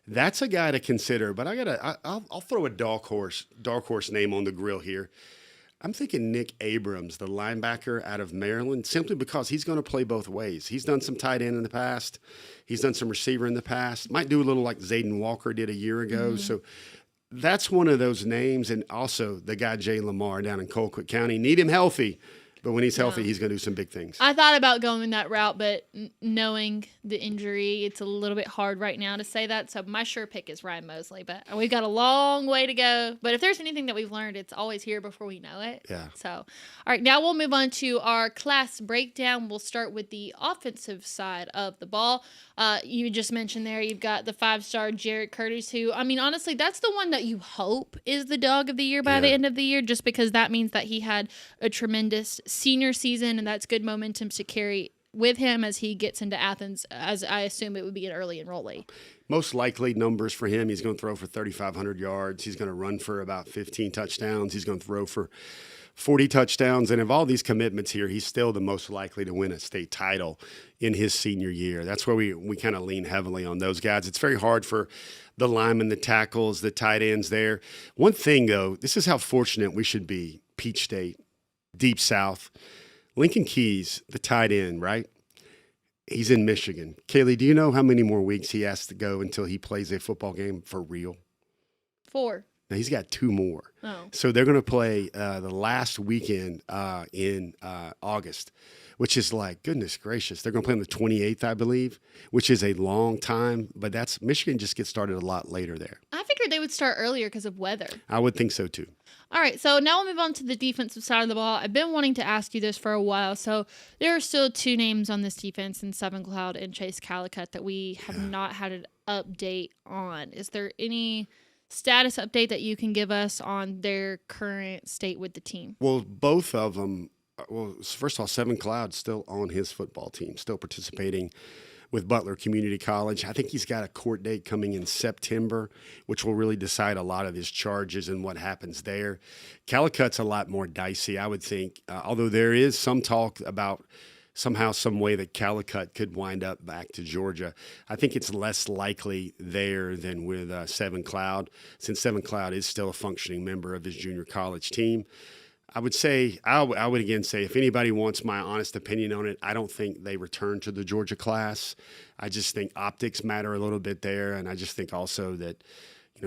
that's a guy to consider. But I'll throw a dark horse name on the grill here. I'm thinking Nick Abrams, the linebacker out of Maryland, simply because he's going to play both ways. He's done some tight end in the past. He's done some receiver in the past. Might do a little like Zayden Walker did a year ago. So that's one of those names. And also the guy Jay Lamar down in Colquitt County. Need him healthy. But when he's healthy, he's going to do some big things. I thought about going that route, but knowing the injury, it's a little bit hard right now to say that. So my sure pick is Ryan Mosley. But we've got a long way to go. But if there's anything that we've learned, it's always here before we know it. Yeah. So, all right, now we'll move on to our class breakdown. We'll start with the offensive side of the ball. You just mentioned there you've got the 5-star Jared Curtis, who, I mean, honestly, that's the one that you hope is the Dog of the Year by the end of the year, just because that means that he had a tremendous senior season, and that's good momentum to carry with him as he gets into Athens, as I assume it would be an early enrollee. Most likely numbers for him, he's going to throw for 3,500 yards. He's going to run for about 15 touchdowns. He's going to throw for 40 touchdowns. And of all these commitments here, he's still the most likely to win a state title in his senior year. That's where we kind of lean heavily on those guys. It's very hard for the linemen, the tackles, the tight ends there. One thing, though, this is how fortunate we should be. Peach State, Deep South. Lincoln Keys, the tight end, right? He's in Michigan. Kaylee, do you know how many more weeks he has to go until he plays a football game for real? 4. Now he's got 2 more. Oh. So they're going to play the last weekend in August, which is like, goodness gracious. They're going to play on the 28th, I believe, which is a long time. But Michigan just gets started a lot later there. I figured they would start earlier because of weather. I would think so, too. All right, so now we'll move on to the defensive side of the ball. I've been wanting to ask you this for a while. So there are still 2 names on this defense in Seven Cloud and Chase Calicut that we have not had an update on. Is there any status update that you can give us on their current state with the team? Well, both of them, first of all, Seven Cloud's still on his football team, still participating with Butler Community College. I think he's got a court date coming in September, which will really decide a lot of his charges and what happens there. Calicut's a lot more dicey, I would think, although there is some talk about somehow, some way that Calicut could wind up back to Georgia. I think it's less likely there than with Seven Cloud, since Seven Cloud is still a functioning member of his junior college team. I would again say, if anybody wants my honest opinion on it, I don't think they return to the Georgia class. I just think optics matter a little bit there, and I just think also that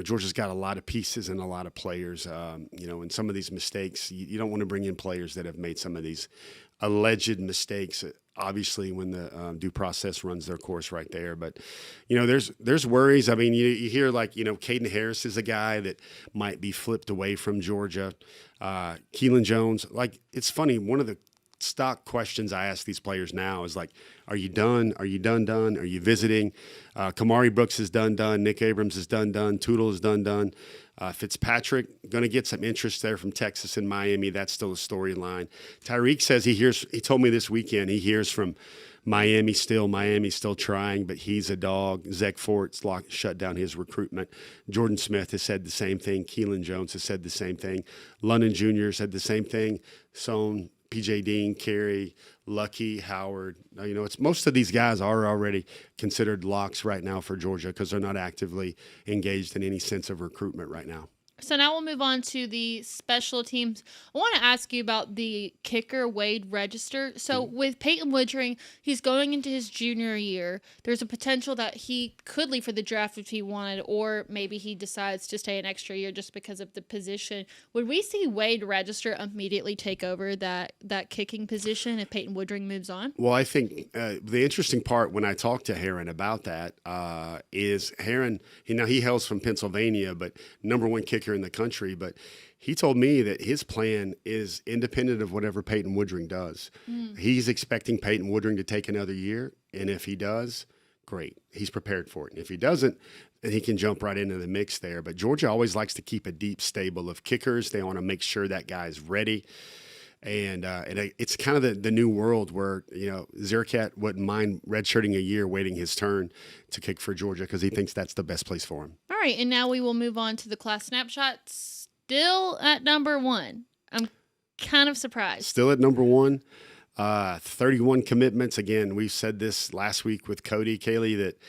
Georgia's got a lot of pieces and a lot of players. And some of these mistakes, you don't want to bring in players that have made some of these alleged mistakes. Obviously, when the due process runs their course right there. But, there's worries. I mean, you hear like, Caden Harris is a guy that might be flipped away from Georgia. Keelan Jones, like, it's funny. One of the stock questions I ask these players now is like, are you done? Are you done? Are you visiting? Kamari Brooks is done. Nick Abrams is done. Tootle is done. Fitzpatrick, going to get some interest there from Texas and Miami. That's still a storyline. Tyreek says he told me this weekend, he hears from Miami's still trying, but he's a dog. Zach Fort's shut down his recruitment. Jordan Smith has said the same thing. Keelan Jones has said the same thing. London Jr. said the same thing. Sohn, PJ Dean, Carey, Lucky, Howard. It's most of these guys are already considered locks right now for Georgia because they're not actively engaged in any sense of recruitment right now. So now we'll move on to the special teams. I want to ask you about the kicker, Wade Register. So with Peyton Woodring, he's going into his junior year. There's a potential that he could leave for the draft if he wanted, or maybe he decides to stay an extra year just because of the position. Would we see Wade Register immediately take over that kicking position if Peyton Woodring moves on? Well, I think the interesting part when I talked to Heron about that is Heron, he hails from Pennsylvania, but number 1 kicker in the country, but he told me that his plan is independent of whatever Peyton Woodring does. He's expecting Peyton Woodring to take another year, and if he does, great. He's prepared for it. And if he doesn't, then he can jump right into the mix there. But Georgia always likes to keep a deep stable of kickers. They want to make sure that guy's ready. And it's kind of the new world where, Zerkat wouldn't mind redshirting a year, waiting his turn to kick for Georgia because he thinks that's the best place for him. All right, and now we will move on to the class snapshot. Still at number 1. I'm kind of surprised. Still at number 1. 31 commitments. Again, we said this last week with Cody, Kaylee, that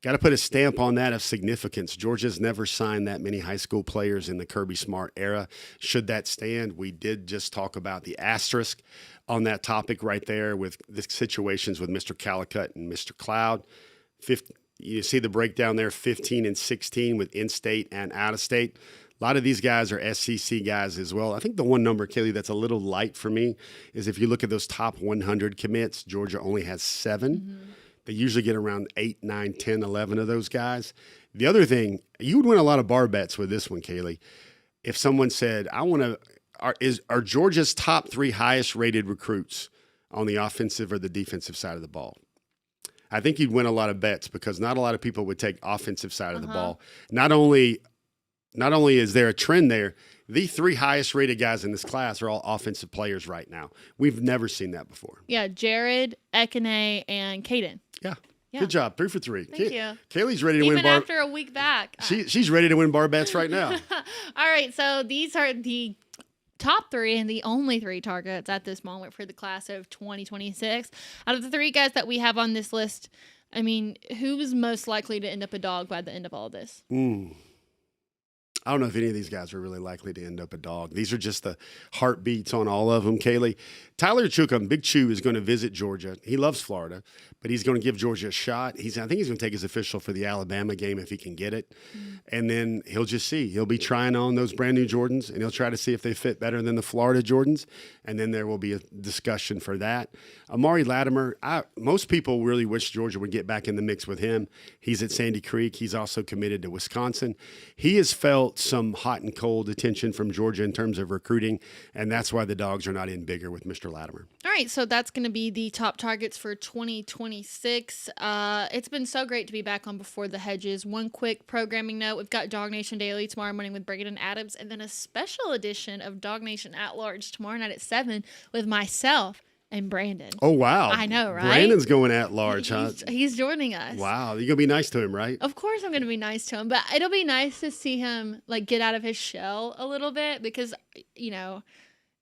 got to put a stamp on that of significance. Georgia's never signed that many high school players in the Kirby Smart era. Should that stand, we did just talk about the asterisk on that topic right there with the situations with Mr. Calicut and Mr. Cloud. You see the breakdown there, 15 and 16 with in-state and out-of-state. A lot of these guys are SEC guys as well. I think the one number, Kaylee, that's a little light for me is if you look at those top 100 commits, Georgia only has 7. Mm-hmm. They usually get around 8, 9, 10, 11 of those guys. The other thing, you would win a lot of bar bets with this one, Kaylee. If someone said, are Georgia's top 3 highest rated recruits on the offensive or the defensive side of the ball? I think you'd win a lot of bets because not a lot of people would take offensive side of the ball. Not only is there a trend there, the 3 highest rated guys in this class are all offensive players right now. We've never seen that before. Yeah, Jared, Ekene, and Caden. Yeah. Good job. 3 for 3. Thank you. Kaylee's ready to win Even after a week back. She's ready to win bar bets right now. All right, so these are the top 3 and the only 3 targets at this moment for the class of 2026. Out of the 3 guys that we have on this list, I mean, who's most likely to end up a dog by the end of all this? I don't know if any of these guys are really likely to end up a Dog. These are just the heartbeats on all of them, Kaylee. Tyler Chukum, Big Chew, is going to visit Georgia. He loves Florida, but he's going to give Georgia a shot. I think he's going to take his official for the Alabama game if he can get it. And then he'll just see. He'll be trying on those brand new Jordans, and he'll try to see if they fit better than the Florida Jordans. And then there will be a discussion for that. Amari Latimer, most people really wish Georgia would get back in the mix with him. He's at Sandy Creek. He's also committed to Wisconsin. He has felt some hot and cold attention from Georgia in terms of recruiting, and that's why the Dogs are not in bigger with Mr. Latimer. All right, so that's going to be the top targets for 2026. It's been so great to be back on Before the Hedges. One quick programming note, we've got Dawg Nation Daily tomorrow morning with Brandon Adams, and then a special edition of Dawg Nation at Large tomorrow night at 7 with myself and Brandon. Oh, wow. I know, right? Brandon's going at large, He's joining us. Wow. You're going to be nice to him, right? Of course I'm going to be nice to him, but it'll be nice to see him like get out of his shell a little bit because,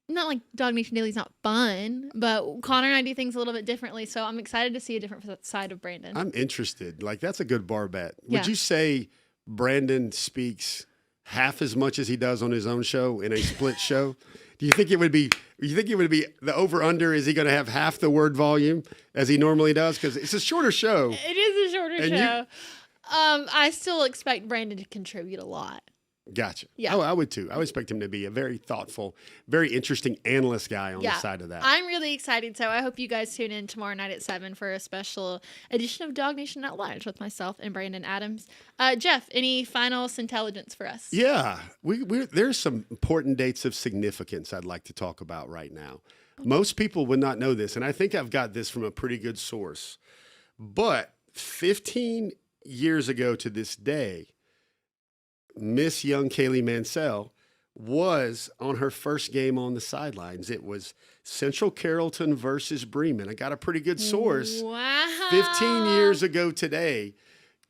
not like Dawg Nation Daily is not fun, but Connor and I do things a little bit differently, so I'm excited to see a different side of Brandon. I'm interested. Like, that's a good bar bet. Yeah. Would you say Brandon speaks half as much as he does on his own show in a split show? Do you think it would be the over-under? Is he going to have half the word volume as he normally does? Because it's a shorter show. It is a shorter show. I still expect Brandon to contribute a lot. Gotcha. Yeah. Oh, I would too. I would expect him to be a very thoughtful, very interesting analyst guy on the side of that. I'm really excited. So I hope you guys tune in tomorrow night at 7 for a special edition of Dawg Nation at Large with myself and Brandon Adams. Jeff, any final intelligence for us? Yeah. There's some important dates of significance I'd like to talk about right now. Most people would not know this, and I think I've got this from a pretty good source. But 15 years ago to this day, Miss Young Kaylee Mansell was on her first game on the sidelines. It was Central Carrollton versus Bremen. I got a pretty good source. Wow. 15 years ago today,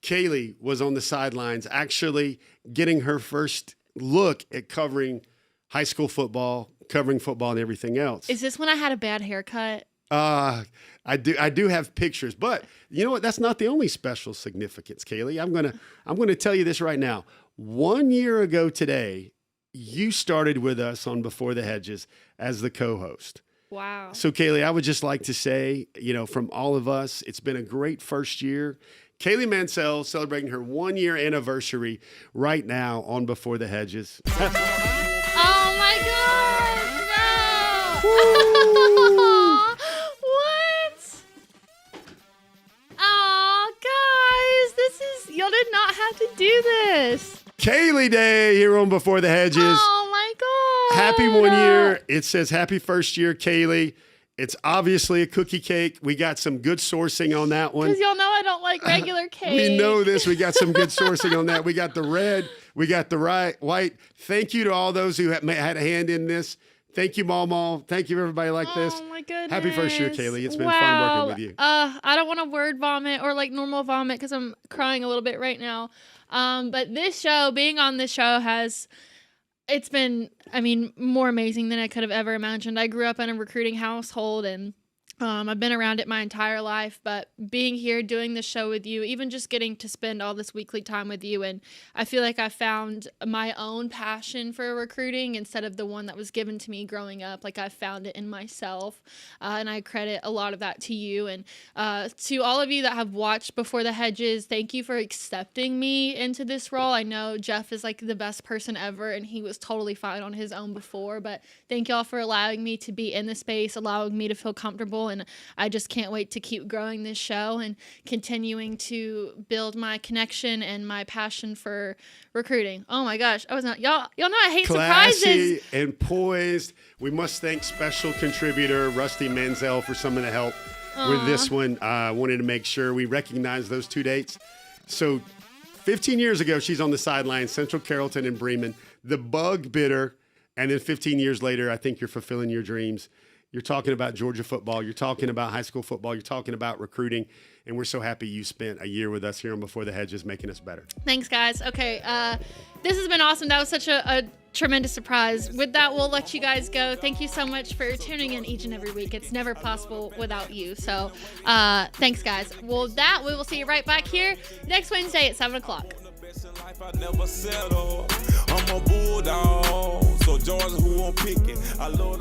Kaylee was on the sidelines actually getting her first look at covering high school football, covering football and everything else. Is this when I had a bad haircut? I do have pictures, but you know what? That's not the only special significance, Kaylee. I'm gonna tell you this right now. 1 year ago today, you started with us on Before the Hedges as the co-host. Wow. So, Kaylee, I would just like to say, from all of us, it's been a great first year. Kaylee Mansell celebrating her 1 year anniversary right now on Before the Hedges. Oh my gosh! No! What? Oh, guys, y'all did not have to do this. Kaylee Day here on Before the Hedges. Oh my God. Happy 1 year. It says happy first year, Kaylee. It's obviously a cookie cake. We got some good sourcing on that one. Because y'all know I don't like regular cake. We know this. We got some good sourcing on that. We got the red. We got the white. Thank you to all those who had a hand in this. Thank you, Maul. Thank you, everybody like this. Oh, my goodness. Happy first year, Kaylee. It's been fun working with you. I don't want to word vomit or like normal vomit because I'm crying a little bit right now. But being on this show it's been, more amazing than I could have ever imagined. I grew up in a recruiting household and I've been around it my entire life, but being here, doing this show with you, even just getting to spend all this weekly time with you, and I feel like I found my own passion for recruiting instead of the one that was given to me growing up. Like I found it in myself, and I credit a lot of that to you. And to all of you that have watched Before the Hedges, thank you for accepting me into this role. I know Jeff is like the best person ever, and he was totally fine on his own before, but thank y'all for allowing me to be in the space, allowing me to feel comfortable. And I just can't wait to keep growing this show and continuing to build my connection and my passion for recruiting. Oh my gosh, y'all know I hate Classy surprises. And poised. We must thank special contributor Rusty Mansell for some of the help with this one. I wanted to make sure we recognize those two dates. So 15 years ago, she's on the sidelines, Central Carrollton and Bremen. The bug bit her, and then 15 years later, I think you're fulfilling your dreams. You're talking about Georgia football. You're talking about high school football. You're talking about recruiting. And we're so happy you spent a year with us here on Before the Hedges, making us better. Thanks, guys. Okay, this has been awesome. That was such a tremendous surprise. With that, we'll let you guys go. Thank you so much for tuning in each and every week. It's never possible without you. So thanks, guys. Well, we will see you right back here next Wednesday at 7 o'clock. Life I never settle. I'm a bulldog. So Georgia, who won't pick it? I love the